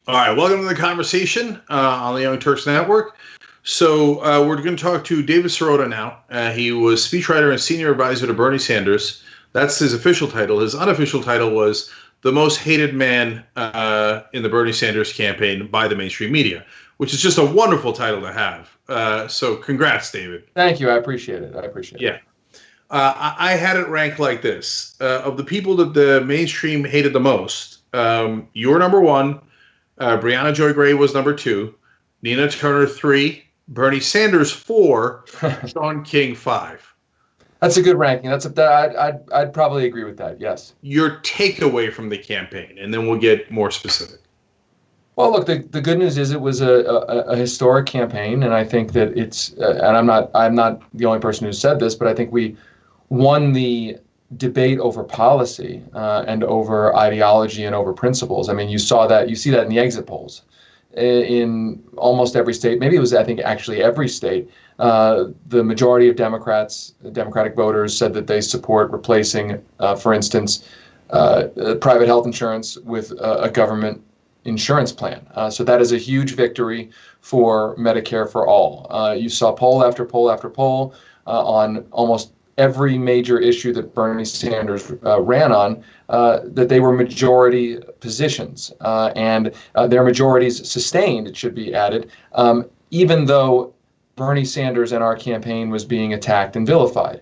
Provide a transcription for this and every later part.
All right, welcome to the conversation on the Young Turks Network. So we're going to talk to David Sirota now. He was speechwriter and senior advisor to Bernie Sanders. That's his official title. His unofficial title was the most hated man in the Bernie Sanders campaign by the mainstream media, which is just a wonderful title to have. So congrats, David. Thank you. I appreciate it. Yeah. I had it ranked like this. Of the people that the mainstream hated the most, you're number one. Brianna Joy Gray was number two, Nina Turner 3, Bernie Sanders 4, Sean King 5. That's a good ranking. I'd probably agree with that. Yes. Your takeaway from the campaign, and then we'll get more specific. Well, look, the good news is it was a historic campaign, and I think that it's and I'm not the only person who said this, but I think we won the debate over policy and over ideology and over principles. I mean, you see that in the exit polls in almost every state. Maybe it was, I think, actually every state. The majority of Democratic voters said that they support replacing, for instance, private health insurance with a government insurance plan. So that is a huge victory for Medicare for all. You saw poll after poll after poll on almost every major issue that Bernie Sanders ran on, that they were majority positions, and their majorities sustained, it should be added, even though Bernie Sanders and our campaign was being attacked and vilified.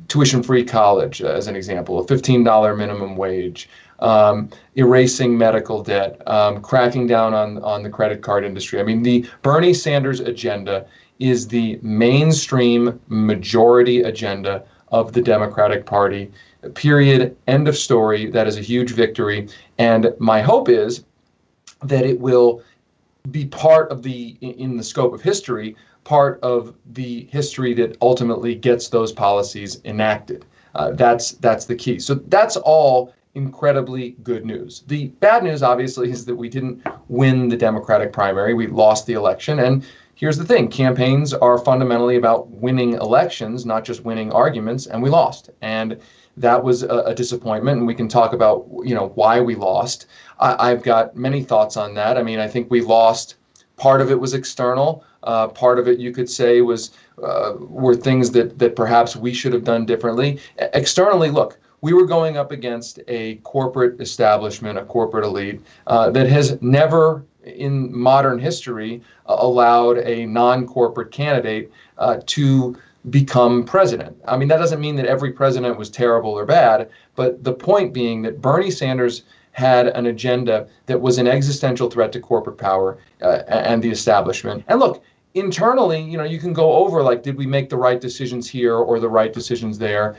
Tuition-free college, as an example, a $15 minimum wage, erasing medical debt, cracking down on the credit card industry. I mean, the Bernie Sanders agenda is the mainstream majority agenda of the Democratic Party, period, end of story. That is a huge victory. And my hope is that it will be part of in the scope of history, part of the history that ultimately gets those policies enacted. That's the key. So that's all incredibly good news. The bad news, obviously, is that we didn't win the Democratic primary. We lost the election. And here's the thing, campaigns are fundamentally about winning elections, not just winning arguments, and we lost. And that was a disappointment, and we can talk about, why we lost. I've got many thoughts on that. I mean, I think we lost, part of it was external, part of it you could say were things that perhaps we should have done differently. Externally, look, we were going up against a corporate establishment, a corporate elite that has never in modern history allowed a non-corporate candidate to become president. I mean, that doesn't mean that every president was terrible or bad, but the point being that Bernie Sanders had an agenda that was an existential threat to corporate power and the establishment. And look, internally, you can go over, like, did we make the right decisions here or the right decisions there?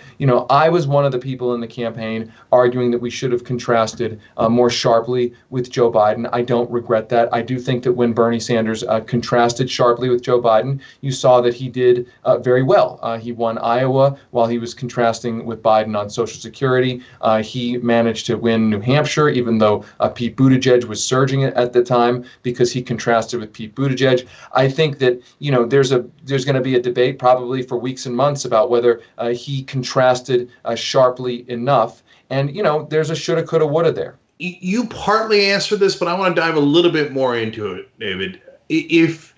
I was one of the people in the campaign arguing that we should have contrasted more sharply with Joe Biden. I don't regret that. I do think that when Bernie Sanders contrasted sharply with Joe Biden, you saw that he did very well. He won Iowa while he was contrasting with Biden on Social Security. He managed to win New Hampshire, even though Pete Buttigieg was surging at the time because he contrasted with Pete Buttigieg. I think that there's going to be a debate probably for weeks and months about whether he contrasted sharply enough. And there's a shoulda, coulda, woulda there. You partly answered this, but I want to dive a little bit more into it, David. If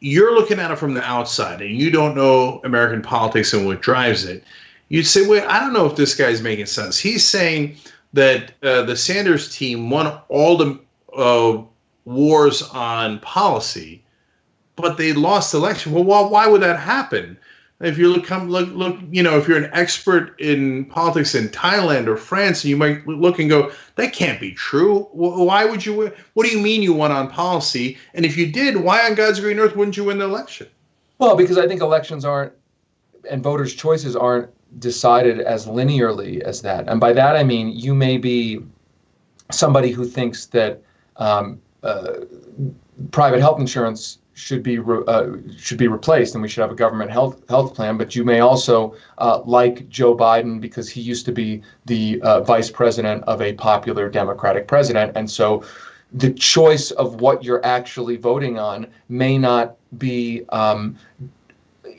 you're looking at it from the outside and you don't know American politics and what drives it, you'd say, wait, I don't know if this guy's making sense. He's saying that the Sanders team won all the wars on policy, but they lost the election. Well, why would that happen? If you look, if you're an expert in politics in Thailand or France, you might look and go, that can't be true. Why would you win? What do you mean you won on policy? And if you did, why on God's green earth wouldn't you win the election? Well, because I think elections aren't, and voters' choices aren't decided as linearly as that. And by that, I mean, you may be somebody who thinks that private health insurance should be replaced, and we should have a government health plan. But you may also like Joe Biden because he used to be the vice president of a popular Democratic president, and so the choice of what you're actually voting on may not be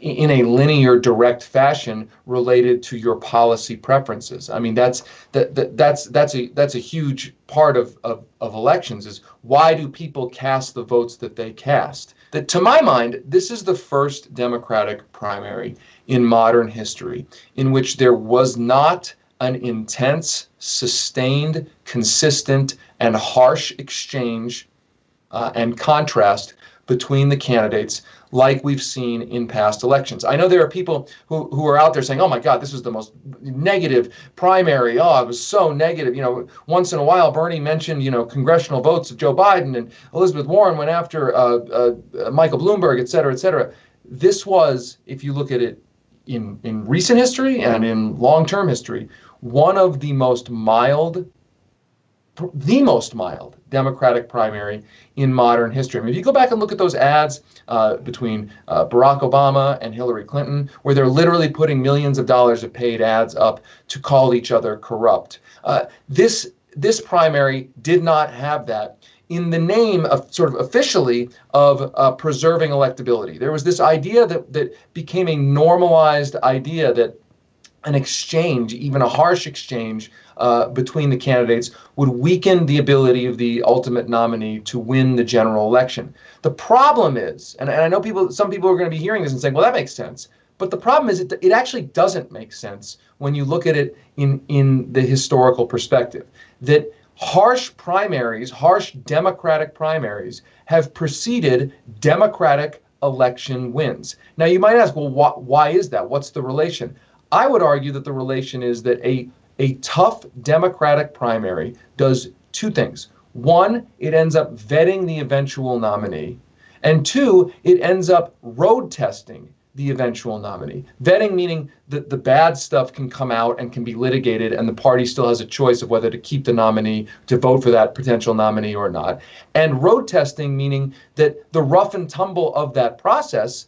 in a linear, direct fashion related to your policy preferences. I mean, that's a huge part of elections, is why do people cast the votes that they cast? That, to my mind, this is the first Democratic primary in modern history in which there was not an intense, sustained, consistent, and harsh exchange and contrast between the candidates like we've seen in past elections. I know there are people who are out there saying, oh my God, this was the most negative primary. Oh, it was so negative. You know, once in a while, Bernie mentioned, you know, congressional votes of Joe Biden, and Elizabeth Warren went after Michael Bloomberg, et cetera, et cetera. This was, if you look at it in recent history and in long-term history, one of the most mild Democratic primary in modern history. I mean, if you go back and look at those ads between Barack Obama and Hillary Clinton, where they're literally putting millions of dollars of paid ads up to call each other corrupt. This primary did not have that, in the name of sort of officially of preserving electability. There was this idea that became a normalized idea that an exchange, even a harsh exchange between the candidates, would weaken the ability of the ultimate nominee to win the general election. The problem is, and I know some people are going to be hearing this and saying, well, that makes sense. But the problem is it actually doesn't make sense when you look at it in the historical perspective, that harsh primaries, harsh Democratic primaries, have preceded Democratic election wins. Now, you might ask, well, why is that? What's the relation? I would argue that the relation is that a tough Democratic primary does two things. One, it ends up vetting the eventual nominee. And two, it ends up road testing the eventual nominee. Vetting meaning that the bad stuff can come out and can be litigated, and the party still has a choice of whether to keep the nominee, to vote for that potential nominee or not. And road testing meaning that the rough and tumble of that process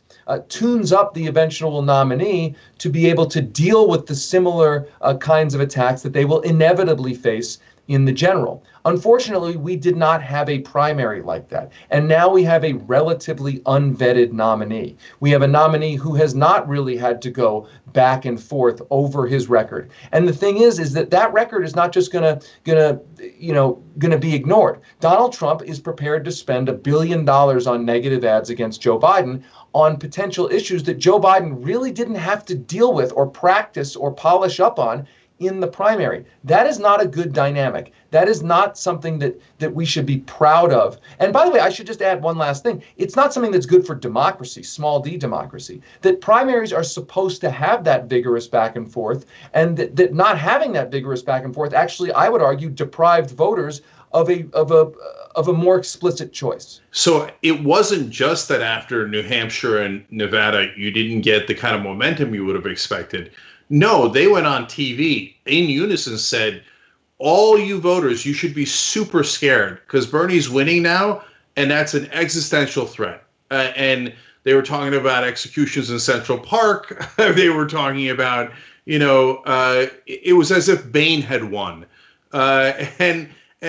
tunes up the eventual nominee to be able to deal with the similar kinds of attacks that they will inevitably face in the general. Unfortunately, we did not have a primary like that. And now we have a relatively unvetted nominee. We have a nominee who has not really had to go back and forth over his record. And the thing is that record is not just gonna be ignored. Donald Trump is prepared to spend $1 billion on negative ads against Joe Biden on potential issues that Joe Biden really didn't have to deal with or practice or polish up on in the primary. That is not a good dynamic. That is not something that we should be proud of. And by the way, I should just add one last thing. It's not something that's good for democracy, small d democracy, that primaries are supposed to have that vigorous back and forth, and that not having that vigorous back and forth actually, I would argue, deprived voters of a more explicit choice. So it wasn't just that after New Hampshire and Nevada, you didn't get the kind of momentum you would have expected. No, they went on TV in unison, said, all you voters, you should be super scared because Bernie's winning now, and that's an existential threat. And they were talking about executions in Central Park. They were talking about, it was as if Bain had won. And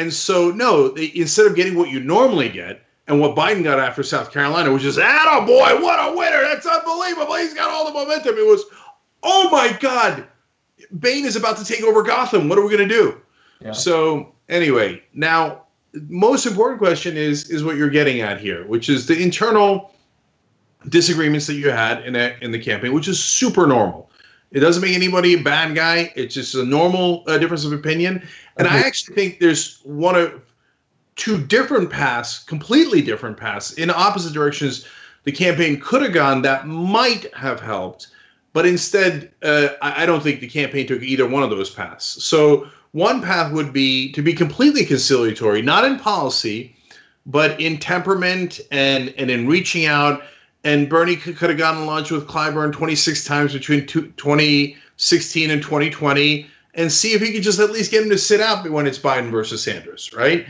so, no, instead of getting what you normally get, and what Biden got after South Carolina, which is, attaboy, what a winner, that's unbelievable, he's got all the momentum. It was, oh my God, Bain is about to take over Gotham. What are we going to do? Yeah. So anyway, now, most important question is what you're getting at here, which is the internal disagreements that you had in the campaign, which is super normal. It doesn't make anybody a bad guy. It's just a normal difference of opinion. And I actually think there's one of two different paths, completely different paths in opposite directions the campaign could have gone that might have helped. But instead, I don't think the campaign took either one of those paths. So one path would be to be completely conciliatory, not in policy, but in temperament and in reaching out. And Bernie could have gotten lunch with Clyburn 26 times between 2016 and 2020 and see if he could just at least get him to sit out when it's Biden versus Sanders, right?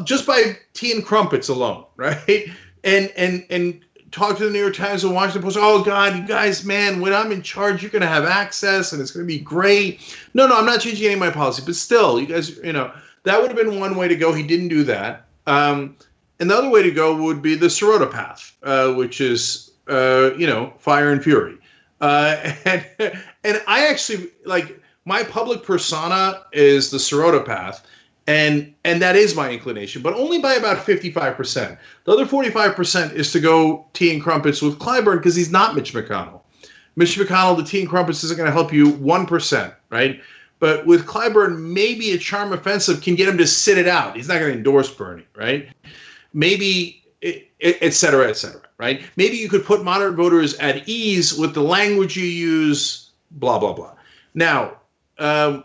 Just by tea and crumpets alone, right? And talk to the New York Times and Washington Post. Oh, God, you guys, man, when I'm in charge, you're going to have access and it's going to be great. No, I'm not changing any of my policy. But still, you guys, that would have been one way to go. He didn't do that. And the other way to go would be the Sirota path, which is fire and fury. And I actually like my public persona is the Sirota path, and that is my inclination, but only by about 55%. The other 45% is to go tea and crumpets with Clyburn because he's not Mitch McConnell. Mitch McConnell, the tea and crumpets isn't going to help you 1%, right? But with Clyburn, maybe a charm offensive can get him to sit it out. He's not going to endorse Bernie, right? Maybe, et cetera, right? Maybe you could put moderate voters at ease with the language you use, blah, blah, blah. Now, I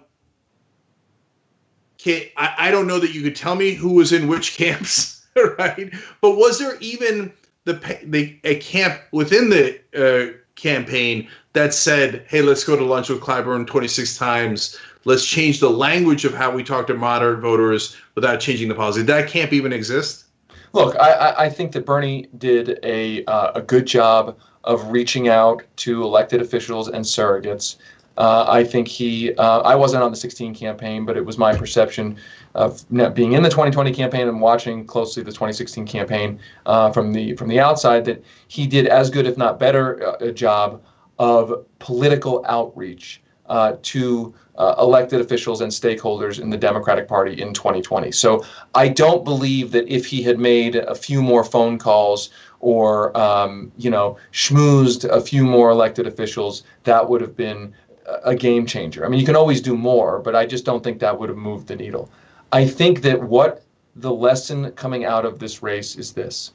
don't know that you could tell me who was in which camps, right? But was there even a camp within the campaign that said, hey, let's go to lunch with Clyburn 26 times. Let's change the language of how we talk to moderate voters without changing the policy. That camp even exist? Look, I think that Bernie did a good job of reaching out to elected officials and surrogates. I think I wasn't on the 2016 campaign, but it was my perception of being in the 2020 campaign and watching closely the 2016 campaign from the outside that he did as good, if not better, a job of political outreach to elected officials and stakeholders in the Democratic Party in 2020. So I don't believe that if he had made a few more phone calls or schmoozed a few more elected officials, that would have been a game changer. I mean, you can always do more, but I just don't think that would have moved the needle. I think that what the lesson coming out of this race is this,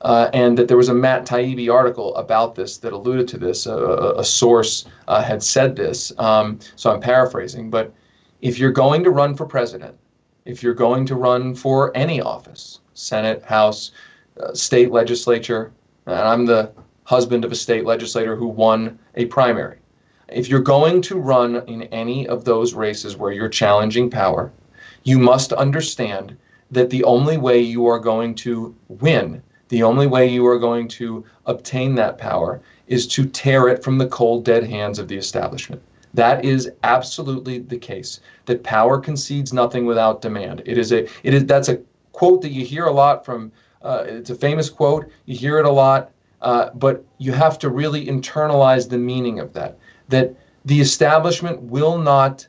and that there was a Matt Taibbi article about this that alluded to this. A source had said this, so I'm paraphrasing, but if you're going to run for president, if you're going to run for any office, Senate, House, state legislature, and I'm the husband of a state legislator who won a primary. If you're going to run in any of those races where you're challenging power, you must understand that the only way you are going to win, the only way you are going to obtain that power is to tear it from the cold, dead hands of the establishment. That is absolutely the case, that power concedes nothing without demand. That's a quote that you hear a lot from, it's a famous quote, you hear it a lot, but you have to really internalize the meaning of that the establishment will not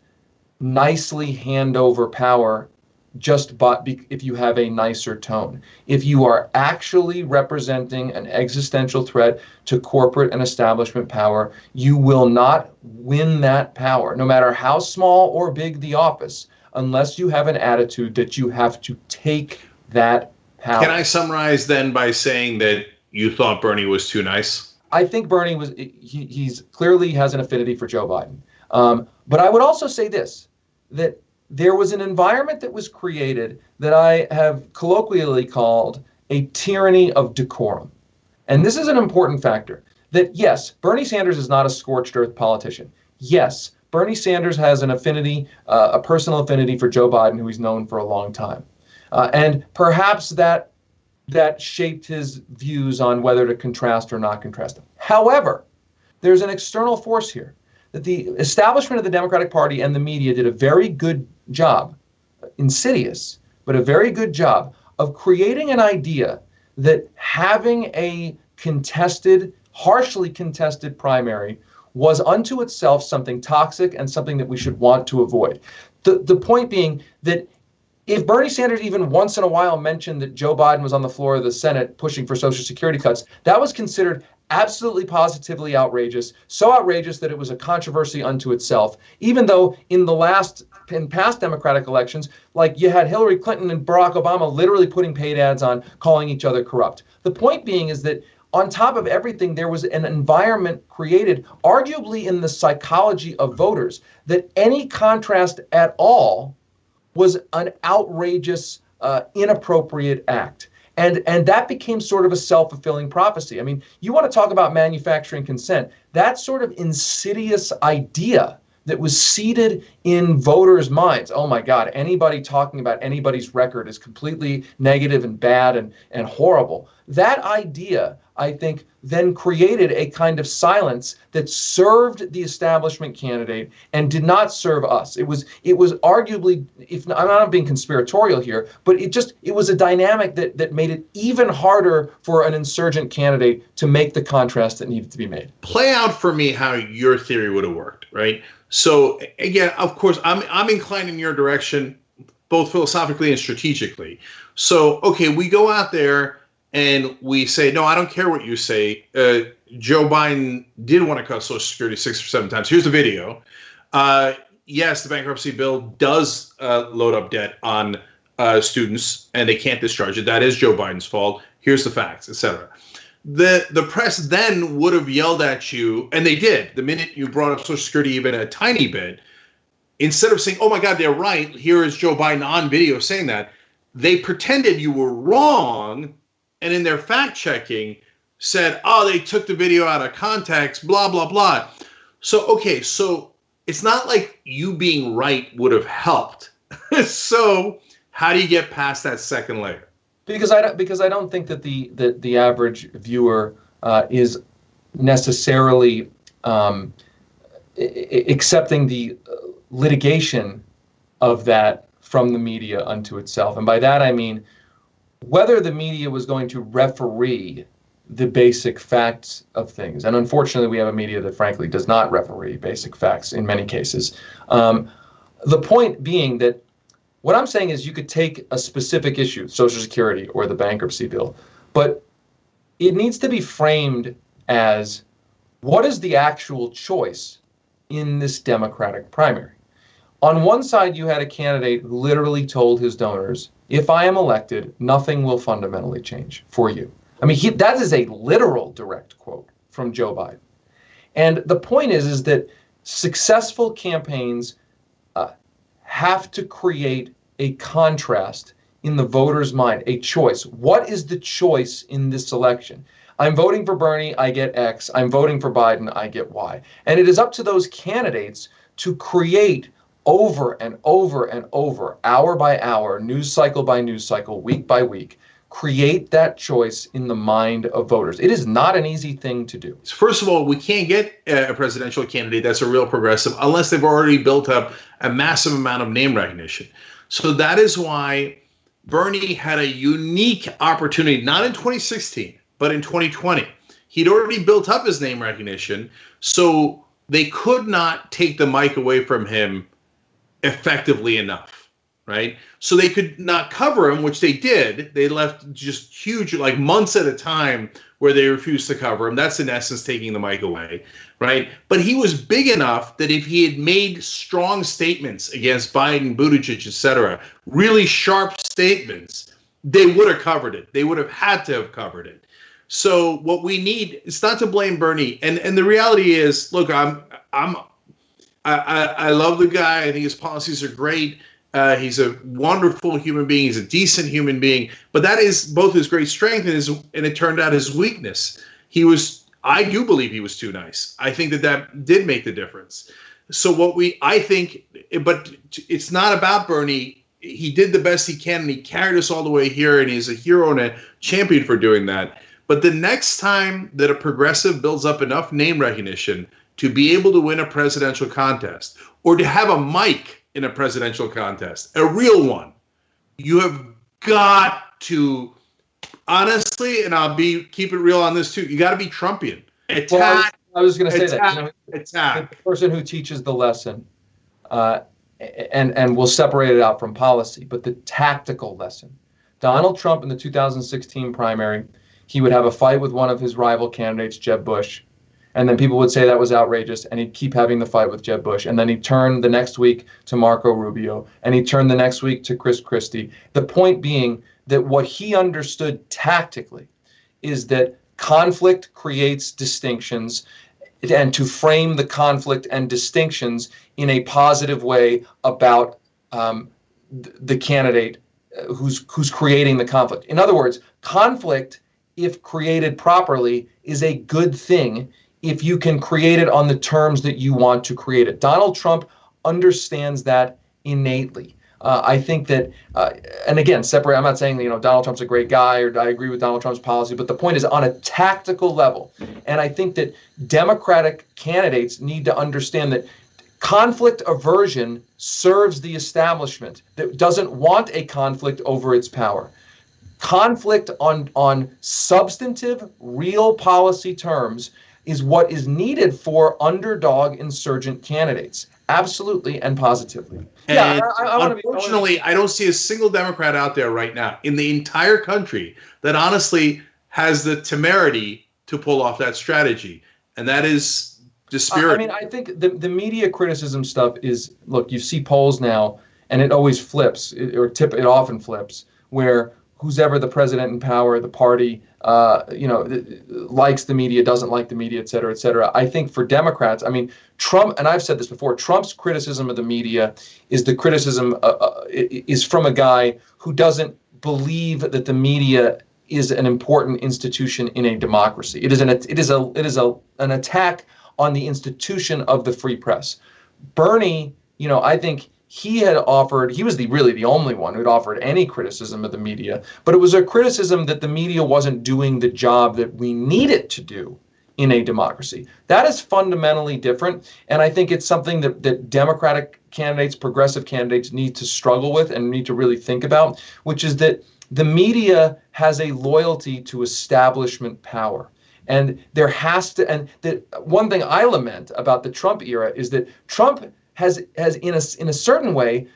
nicely hand over power just if you have a nicer tone. If you are actually representing an existential threat to corporate and establishment power, you will not win that power, no matter how small or big the office, unless you have an attitude that you have to take that power. Can I summarize then by saying that you thought Bernie was too nice? I think Bernie he's clearly has an affinity for Joe Biden. But I would also say this, that there was an environment that was created that I have colloquially called a tyranny of decorum. And this is an important factor, that yes, Bernie Sanders is not a scorched earth politician. Yes, Bernie Sanders has an affinity, a personal affinity for Joe Biden, who he's known for a long time. And perhaps that shaped his views on whether to contrast or not contrast them. However, there's an external force here that the establishment of the Democratic Party and the media did a very good job, insidious, but a very good job of creating an idea that having a harshly contested primary was unto itself something toxic and something that we should want to avoid. The point being that if Bernie Sanders even once in a while mentioned that Joe Biden was on the floor of the Senate pushing for Social Security cuts, that was considered absolutely positively outrageous, so outrageous that it was a controversy unto itself, even though in past Democratic elections, like you had Hillary Clinton and Barack Obama literally putting paid ads on, calling each other corrupt. The point being is that on top of everything, there was an environment created, arguably in the psychology of voters, that any contrast at all was an outrageous, inappropriate act. And that became sort of a self-fulfilling prophecy. I mean, you want to talk about manufacturing consent, that sort of insidious idea that was seeded in voters' minds. Oh my God, anybody talking about anybody's record is completely negative and bad and horrible. That idea, I think, then created a kind of silence that served the establishment candidate and did not serve us. It was arguably, if I'm not being conspiratorial here, but it was a dynamic that made it even harder for an insurgent candidate to make the contrast that needed to be made. Play out for me how your theory would have worked, right? So again, of course, I'm inclined in your direction, both philosophically and strategically. So, okay, we go out there and we say, no, I don't care what you say. Joe Biden did want to cut Social Security 6 or 7 times. Here's the video. Yes, the bankruptcy bill does load up debt on students, and they can't discharge it. That is Joe Biden's fault. Here's the facts, etc. The press then would have yelled at you, and they did, the minute you brought up Social Security even a tiny bit. Instead of saying, oh my God, they're right, here is Joe Biden on video saying that, they pretended you were wrong, and in their fact-checking said, oh, they took the video out of context, blah, blah, blah. So, okay, so it's not like you being right would have helped. So how do you get past that second layer? Because I don't think that the average viewer is necessarily accepting the litigation of that from the media unto itself. And by that I mean whether the media was going to referee the basic facts of things. And unfortunately, we have a media that frankly does not referee basic facts in many cases. The point being that what I'm saying is you could take a specific issue, Social Security or the bankruptcy bill, but it needs to be framed as what is the actual choice in this Democratic primary. On one side, you had a candidate who literally told his donors, if I am elected, nothing will fundamentally change for you. I mean, that is a literal direct quote from Joe Biden. And the point is that successful campaigns have to create a contrast in the voter's mind, a choice. What is the choice in this election? I'm voting for Bernie, I get X. I'm voting for Biden, I get Y. And it is up to those candidates to create over and over and over, hour by hour, news cycle by news cycle, week by week, create that choice in the mind of voters. It is not an easy thing to do. First of all, we can't get a presidential candidate that's a real progressive unless they've already built up a massive amount of name recognition. So that is why Bernie had a unique opportunity, not in 2016, but in 2020. He'd already built up his name recognition, so they could not take the mic away from him effectively enough, right? So they could not cover him, which they did. They left just huge, like months at a time, where they refused to cover him. That's in essence taking the mic away, right? But he was big enough that if he had made strong statements against Biden, Buttigieg, et cetera, really sharp statements, they would have covered it. They would have had to have covered it. So what we need is not to blame Bernie. And the reality is, look, I love the guy. I think his policies are great. He's a wonderful human being. He's a decent human being. But that is both his great strength and it turned out his weakness. I do believe he was too nice. I think that did make the difference. So but it's not about Bernie. He did the best he can, and he carried us all the way here, and he's a hero and a champion for doing that. But the next time that a progressive builds up enough name recognition to be able to win a presidential contest or to have a mic in a presidential contest, a real one, you have got to, honestly, and keep it real on this too, you got to be Trumpian. Attack. Well, I was going to say that. Attack. The person who teaches the lesson, and we'll separate it out from policy, but the tactical lesson. Donald Trump in the 2016 primary, he would have a fight with one of his rival candidates, Jeb Bush. And then people would say that was outrageous, and he'd keep having the fight with Jeb Bush. And then he'd turn the next week to Marco Rubio, and he'd turn the next week to Chris Christie. The point being that what he understood tactically is that conflict creates distinctions, and to frame the conflict and distinctions in a positive way about the candidate who's creating the conflict. In other words, conflict, if created properly, is a good thing if you can create it on the terms that you want to create it. Donald Trump understands that innately. I think that, and again, separate. I'm not saying that, Donald Trump's a great guy or I agree with Donald Trump's policy, but the point is on a tactical level. And I think that Democratic candidates need to understand that conflict aversion serves the establishment that doesn't want a conflict over its power. Conflict on substantive, real policy terms is what is needed for underdog insurgent candidates. Absolutely and positively. And unfortunately, I don't see a single Democrat out there right now in the entire country that honestly has the temerity to pull off that strategy. And that is dispiriting. I think the media criticism stuff is, look, you see polls now, and it always flips, it often flips, where who's ever the president in power, the party, likes the media, doesn't like the media, et cetera, et cetera. I think for Democrats, Trump, and I've said this before, Trump's criticism of the media is the criticism is from a guy who doesn't believe that the media is an important institution in a democracy. It is an attack on the institution of the free press. Bernie, I think he was really the only one who'd offered any criticism of the media, but it was a criticism that the media wasn't doing the job that we need it to do in a democracy. That is fundamentally different, and I think it's something that Democratic candidates, progressive candidates need to struggle with and need to really think about, which is that the media has a loyalty to establishment power. And there has to, and the one thing I lament about the Trump era is that Trump has in a certain way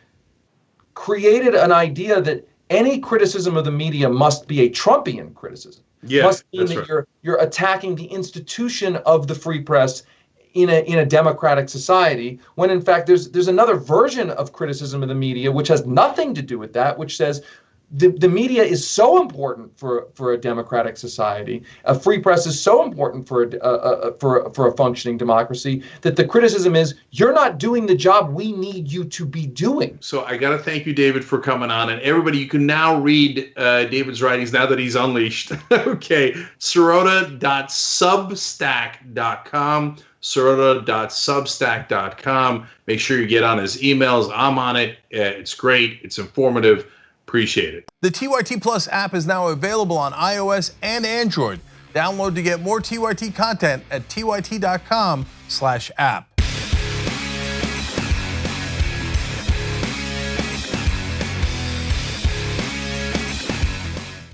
created an idea that any criticism of the media must be a Trumpian criticism. Yeah, must mean that you're attacking the institution of the free press in a democratic society, when in fact there's another version of criticism of the media which has nothing to do with that, which says the media is so important for a democratic society. A free press is so important for a functioning democracy that the criticism is you're not doing the job we need you to be doing. So I got to thank you, David, for coming on. And everybody, you can now read David's writings now that he's unleashed. Okay, Sirota.substack.com. Sirota.substack.com. Make sure you get on his emails. I'm on it. It's great. It's informative. Appreciate it. The TYT Plus app is now available on iOS and Android. Download to get more TYT content at tyt.com/app.